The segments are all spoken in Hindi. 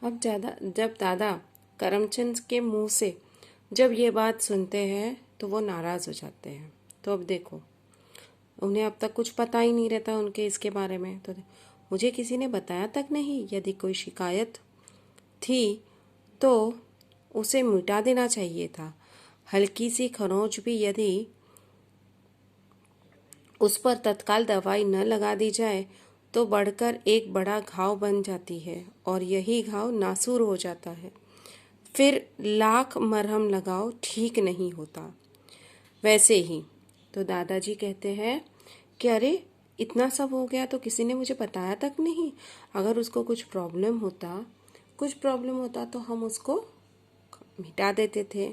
अब जब दादा करमचंद के मुंह से जब ये बात सुनते हैं तो वो नाराज़ हो जाते हैं। तो अब देखो, उन्हें अब तक कुछ पता ही नहीं रहता उनके इसके बारे में। तो मुझे किसी ने बताया तक नहीं, यदि कोई शिकायत थी तो उसे मिटा देना चाहिए था। हल्की सी खरोंच भी यदि उस पर तत्काल दवाई न लगा दी जाए तो बढ़कर एक बड़ा घाव बन जाती है और यही घाव नासूर हो जाता है। फिर लाख मरहम लगाओ, ठीक नहीं होता। वैसे ही तो दादाजी कहते हैं कि अरे, इतना सब हो गया तो किसी ने मुझे बताया तक नहीं। अगर उसको कुछ प्रॉब्लम होता तो हम उसको मिटा देते थे।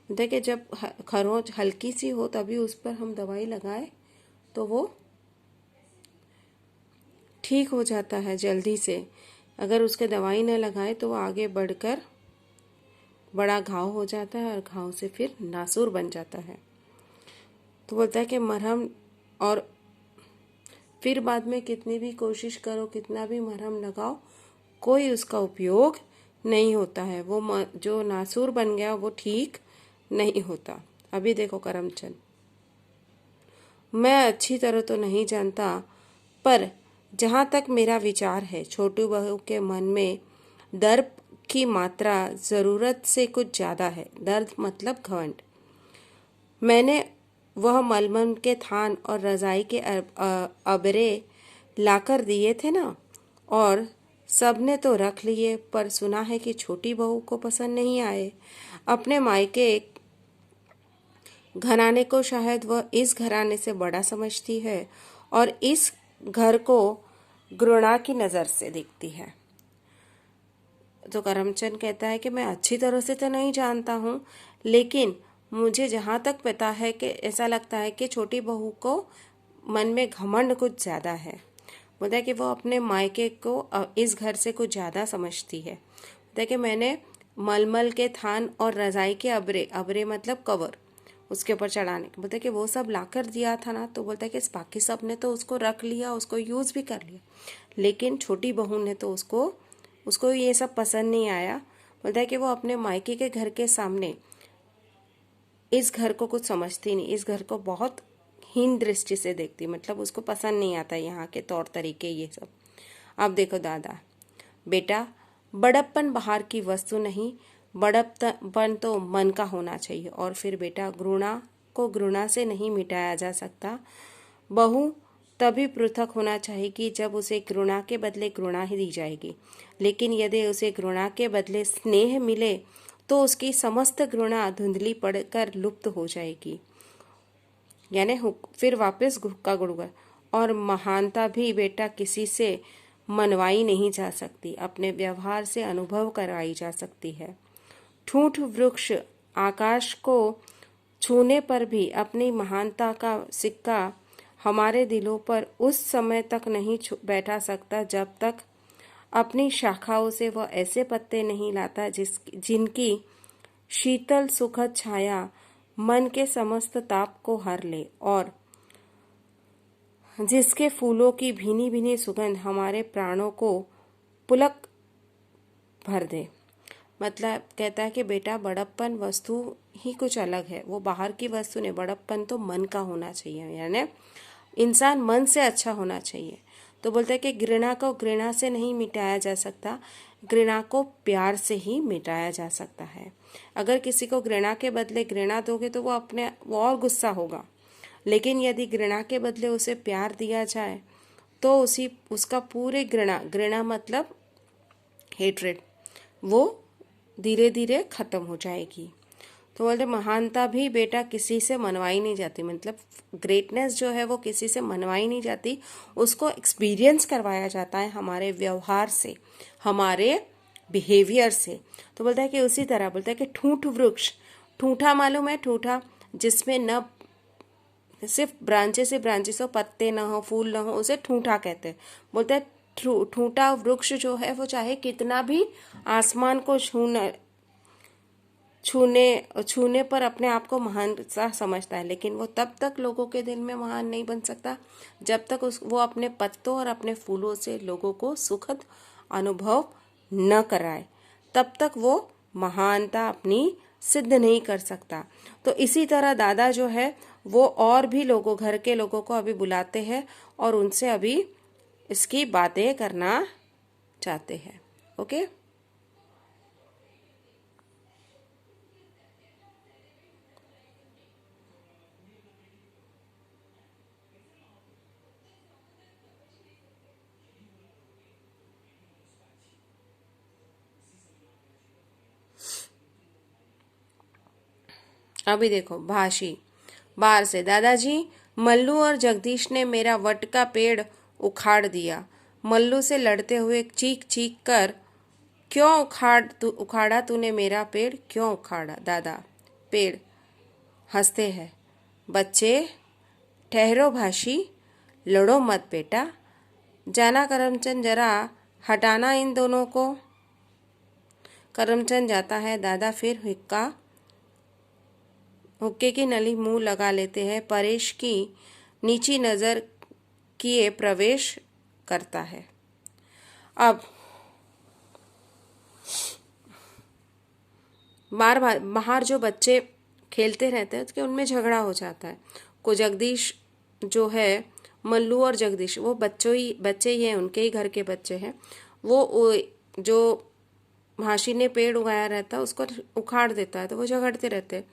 मतलब कि जब खरोंच हल्की सी हो तभी उस पर हम दवाई लगाए तो वो ठीक हो जाता है जल्दी से। अगर उसके दवाई न लगाए तो वो आगे बढ़कर बड़ा घाव हो जाता है और घाव से फिर नासूर बन जाता है। तो बोलता है कि मरहम, और फिर बाद में कितनी भी कोशिश करो, कितना भी मरहम लगाओ, कोई उसका उपयोग नहीं होता है। वो जो नासूर बन गया वो ठीक नहीं होता। अभी देखो करमचंद, मैं अच्छी तरह तो नहीं जानता, पर जहाँ तक मेरा विचार है, छोटू बहू के मन में दर्प की मात्रा ज़रूरत से कुछ ज़्यादा है। दर्द मतलब घमंड। मैंने वह मलमल के थान और रजाई के अबरे लाकर दिए थे ना, और सबने तो रख लिए, पर सुना है कि छोटी बहू को पसंद नहीं आए। अपने मायके घराने को शायद वह इस घराने से बड़ा समझती है और इस घर को घृणा की नज़र से देखती है। तो करमचंद कहता है कि मैं अच्छी तरह से तो नहीं जानता हूँ, लेकिन मुझे जहाँ तक पता है कि ऐसा लगता है कि छोटी बहू को मन में घमंड कुछ ज़्यादा है। बोलता है कि वो अपने मायके को इस घर से कुछ ज़्यादा समझती है। बोलता है कि मैंने मलमल के थान और रजाई के अबरे मतलब कवर उसके ऊपर चढ़ाने, बोलता है कि वो सब लाकर दिया था ना। तो बोलता है कि बाकी सब ने तो उसको रख लिया, उसको यूज़ भी कर लिया, लेकिन छोटी बहू ने तो उसको ये सब पसंद नहीं आया। बोलता है कि वो अपने मायके के घर के सामने इस घर को कुछ समझती नहीं, इस घर को बहुत हीन दृष्टि से देखती, मतलब उसको पसंद नहीं आता यहाँ के तौर तरीके ये सब। अब देखो दादा, बेटा, बड़प्पन बाहर की वस्तु नहीं, बड़प्पन तो मन का होना चाहिए। और फिर बेटा, घृणा को घृणा से नहीं मिटाया जा सकता। बहू तभी पृथक होना चाहेगी जब उसे घृणा के बदले घृणा ही दी जाएगी, लेकिन यदि उसे घृणा के बदले स्नेह मिले तो उसकी समस्त घृणा धुंधली पड़कर लुप्त हो जाएगी, यानी फिर वापस हुक्का गुड़गुड़। और महानता भी बेटा किसी से मनवाई नहीं जा सकती, अपने व्यवहार से अनुभव करवाई जा सकती है। ठूंठ वृक्ष आकाश को छूने पर भी अपनी महानता का सिक्का हमारे दिलों पर उस समय तक नहीं बैठा सकता जब तक अपनी शाखाओं से वह ऐसे पत्ते नहीं लाता जिनकी शीतल सुखद छाया मन के समस्त ताप को हर ले, और जिसके फूलों की भीनी भीनी सुगंध हमारे प्राणों को पुलक भर दे। मतलब कहता है कि बेटा, बड़प्पन वस्तु ही कुछ अलग है, वो बाहर की वस्तु नहीं, बड़प्पन तो मन का होना चाहिए, यानी इंसान मन से अच्छा होना चाहिए। तो बोलता है कि घृणा को घृणा से नहीं मिटाया जा सकता, घृणा को प्यार से ही मिटाया जा सकता है। अगर किसी को घृणा के बदले घृणा दोगे तो वो और गुस्सा होगा, लेकिन यदि घृणा के बदले उसे प्यार दिया जाए तो उसका पूरे घृणा मतलब हेट्रेड, वो धीरे धीरे खत्म हो जाएगी। तो बोलते महानता भी बेटा किसी से मनवाई नहीं जाती, मतलब ग्रेटनेस जो है वो किसी से मनवाई नहीं जाती, उसको एक्सपीरियंस करवाया जाता है हमारे व्यवहार से, हमारे बिहेवियर से। तो बोलता है कि उसी तरह बोलता है कि ठूंठ वृक्ष, ठूंठा मालूम है, ठूंठा जिसमें न सिर्फ ब्रांचेस से ब्रांचेस हो, पत्ते ना हो, फूल ना हो, उसे ठूंठा कहते हैं। बोलते हैं ठूंठा वृक्ष जो है वो चाहे कितना भी आसमान को छूने पर अपने आप को महान सा समझता है, लेकिन वो तब तक लोगों के दिल में महान नहीं बन सकता जब तक वो अपने पत्तों और अपने फूलों से लोगों को सुखद अनुभव न कराए, तब तक वो महानता अपनी सिद्ध नहीं कर सकता। तो इसी तरह दादा जो है वो और भी लोगों, घर के लोगों को अभी बुलाते हैं और उनसे अभी इसकी बातें करना चाहते हैं। ओके। अभी देखो भाषी बाहर से, दादाजी मल्लू और जगदीश ने मेरा वट का पेड़ उखाड़ दिया। मल्लू से लड़ते हुए चीख चीख कर, क्यों उखाड़ा तूने मेरा पेड़, क्यों उखाड़ा? दादा पेड़, हंसते हैं बच्चे, ठहरो भाषी, लड़ो मत बेटा, जाना करमचंद, जरा हटाना इन दोनों को। करमचंद जाता है। दादा फिर हुक्के की नली मुंह लगा लेते हैं। परेश की नीची नजर किए प्रवेश करता है। अब बाहर जो बच्चे खेलते रहते हैं तो उनमें झगड़ा हो जाता है। को जगदीश जो है, मल्लू और जगदीश वो बच्चे ही हैं, उनके ही घर के बच्चे हैं। वो जो भाषी ने पेड़ उगाया रहता है उसको उखाड़ देता है, तो वो झगड़ते रहते हैं।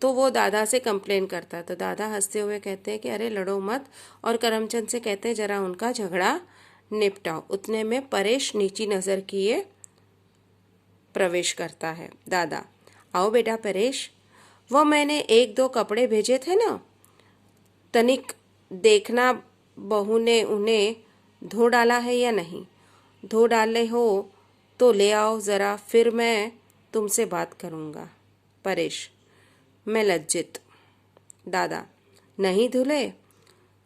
तो वो दादा से कंप्लेन करता है। तो दादा हंसते हुए कहते हैं कि अरे लड़ो मत, और करमचंद से कहते हैं जरा उनका झगड़ा निपटाओ। उतने में परेश नीची नजर किए प्रवेश करता है। दादा, आओ बेटा परेश, वो मैंने 1-2 कपड़े भेजे थे ना, तनिक देखना बहू ने उन्हें धो डाला है या नहीं। धो डाले हो तो ले आओ जरा, फिर मैं तुमसे बात करूंगा। परेश, मैं लज्जित। दादा, नहीं धुले?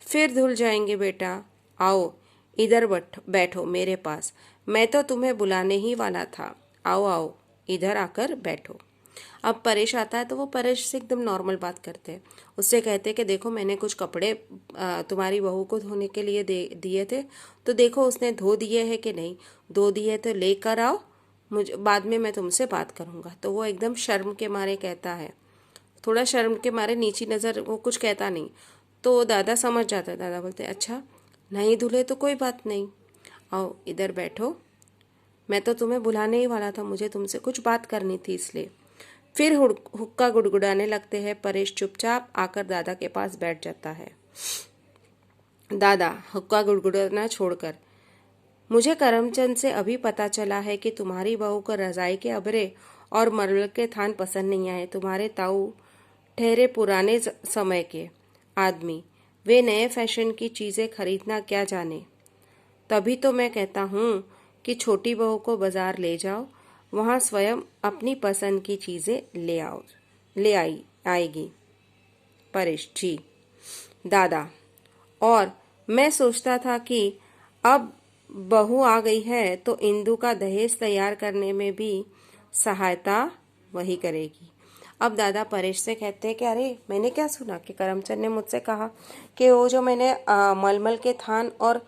फिर धुल जाएंगे बेटा। आओ इधर बैठो मेरे पास, मैं तो तुम्हें बुलाने ही वाला था। आओ आओ इधर आकर बैठो। अब परेश आता है तो वो परेश से एकदम नॉर्मल बात करते हैं। उससे कहते हैं कि देखो मैंने कुछ कपड़े तुम्हारी बहू को धोने के लिए दिए थे, तो देखो उसने धो दिए है कि नहीं। धो दिए तो लेकर आओ, मुझे बाद में मैं तुमसे बात करूंगा। तो वो एकदम शर्म के मारे कहता है, थोड़ा शर्म के मारे नीची नज़र, वो कुछ कहता नहीं। तो दादा समझ जाता है। दादा बोलते अच्छा नहीं धुले तो कोई बात नहीं, आओ इधर बैठो, मैं तो तुम्हें बुलाने ही वाला था, मुझे तुमसे कुछ बात करनी थी इसलिए। फिर हुक्का गुड़गुड़ाने लगते हैं। परेश चुपचाप आकर दादा के पास बैठ जाता है। दादा हुक्का गुड़गुड़ाना छोड़कर, मुझे करमचंद से अभी पता चला है कि तुम्हारी बहू को रजाई के अबरे और मरल के थान पसंद नहीं आए। तुम्हारे ताऊ ठहरे पुराने समय के आदमी, वे नए फैशन की चीजें खरीदना क्या जाने। तभी तो मैं कहता हूँ कि छोटी बहू को बाजार ले जाओ, वहां स्वयं अपनी पसंद की चीजें ले आएगी। परेश, जी दादा, और मैं सोचता था कि अब बहू आ गई है तो इंदु का दहेज तैयार करने में भी सहायता वही करेगी। अब दादा परेश से कहते हैं कि अरे मैंने क्या सुना कि करमचंद ने मुझसे कहा कि वो जो मैंने मलमल के थान और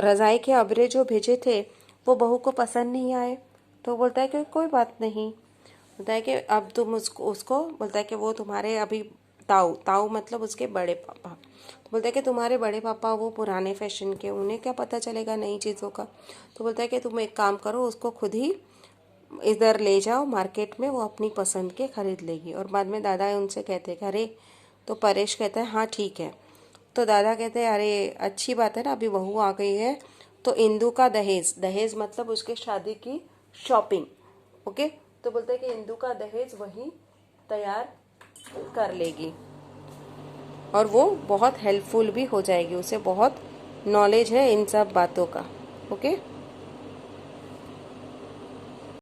रजाई के अबरे जो भेजे थे वो बहू को पसंद नहीं आए। तो बोलता है कि कोई बात नहीं, बोलता है कि अब तुम उसको बोलता है कि वो तुम्हारे अभी ताऊ मतलब उसके बड़े पापा। तो बोलता है कि तुम्हारे बड़े पापा वो पुराने फैशन के, उन्हें क्या पता चलेगा नई चीज़ों का। तो बोलता है कि तुम एक काम करो, उसको खुद ही इधर ले जाओ मार्केट में, वो अपनी पसंद के खरीद लेगी। और बाद में दादा उनसे कहते हैं अरे, तो परेश कहता है हाँ ठीक है। तो दादा कहते हैं अरे अच्छी बात है ना, अभी बहू आ गई है तो इंदु का दहेज मतलब उसके शादी की शॉपिंग। ओके। तो बोलते हैं कि इंदु का दहेज वही तैयार कर लेगी और वो बहुत हेल्पफुल भी हो जाएगी, उसे बहुत नॉलेज है इन सब बातों का। ओके।